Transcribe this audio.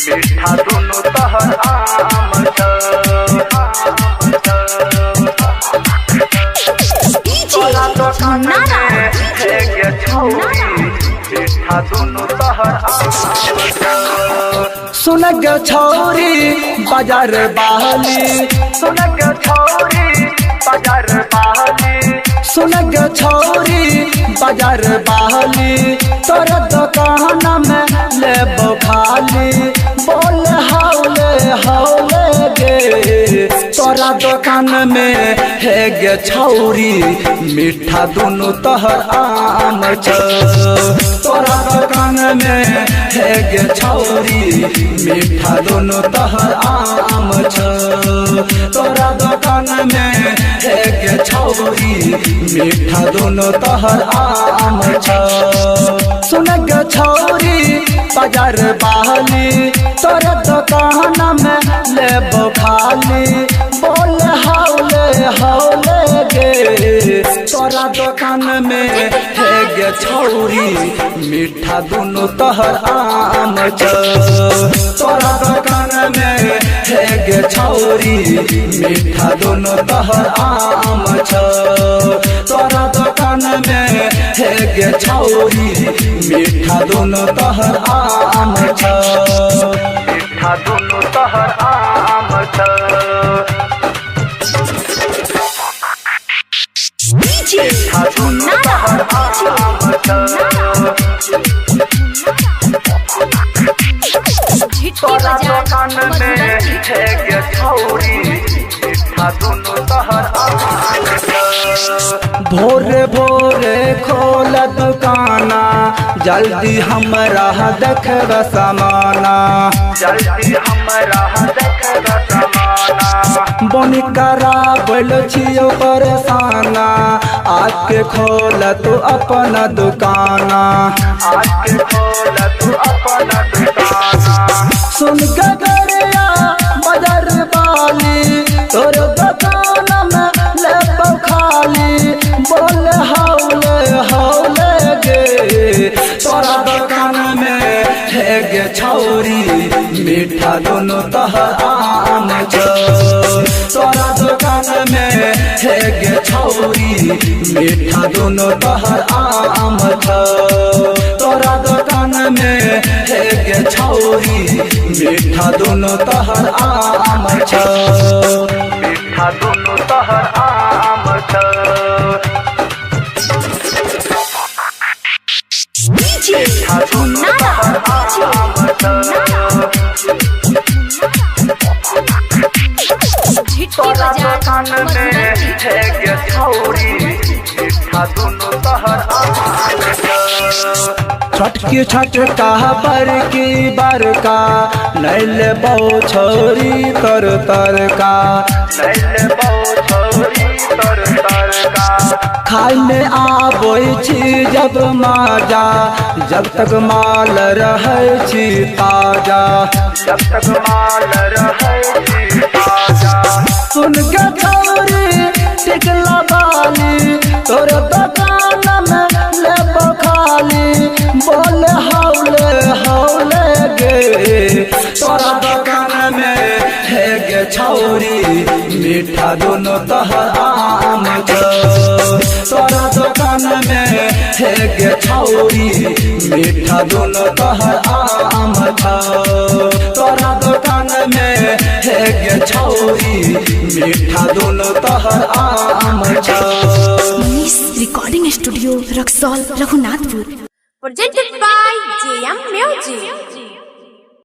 मीठा दोनों तहर आम तोरा दुकान में है गे छौरी मीठा दोनों तहर आम सुन गे छौरी बाजार बहली सुन गे छौरी बाजार बहली सुन गे छौरी बाजार बहली तोरा दुकान में लेबो खाली बोल हौले हौले गे तोरा दुकान में है गे छौरी मीठा दोनों तहर आम तोरा दुकान में है गे छौरी मीठा दोनों तहर आम तोरा दुकान में है गे छौरी मीठा दोनों तहर आम सुन गे छौरी बाजार बहली तोरा दुकान में लेबो खाली बोल हौले हौले गे तोरा दुकान में है गे छौरी मीठा दोनों तहर आम तोरा दुकान में है गे छौरी मीठा दोनों तहर आम तोरा दुकान में है गे छौरी मीठा दोनों तहर आम मीठा दोनों तहर आम मीठा दोनों तहर आम तोरा दुकान में है गे छौरी मीठा दोनों तहर आम भोरे भोरे खोल दुकाना जल्दी हमरा देखब समाना जल्दी हमरा देखब समाना बनी करा बोल छियो परेशाना आके खोल तू अपना दुकाना आके खोल तू अपना दुकाना सुन के गरिया बाजार वाली तोर दुकान में लेबो खाली बोल हौले हौले गे तोरा दुकान में है गे छौरी मीठा दोनों तहर आम तोरा दुकान में है गे छौरी मीठा दोनों तहर आम तोरा दुकान में है गे छौरी मीठा दोनों तहर आम मीठा दोनों तहर आम मीठा दोनों तहर आम तोरा दुकान में है गे छौरी मीठा दोनों तहर आम छटकी छटका बरकी बरका नैल बो छौरी तर तरका नैल बो छौरी तर तरका खाय में आबै छी जब माजा जब तक माल रहै छी ताजा जब तक माल रहै छी ताजा सुन के छौरी टिकला बाली तोर दुकान में लेबो खाली बोल हौले हौले गे तोरा दुकान में है गे छौरी मीठा दोनों तहर आम तोरा दुकान में है गे छौरी मीठा दोनों तहर आम तोरा दुकान में है गे छौरी मीठा दोनों तहर आम recording studio Raxaul Raghunathpur presented by JM Music।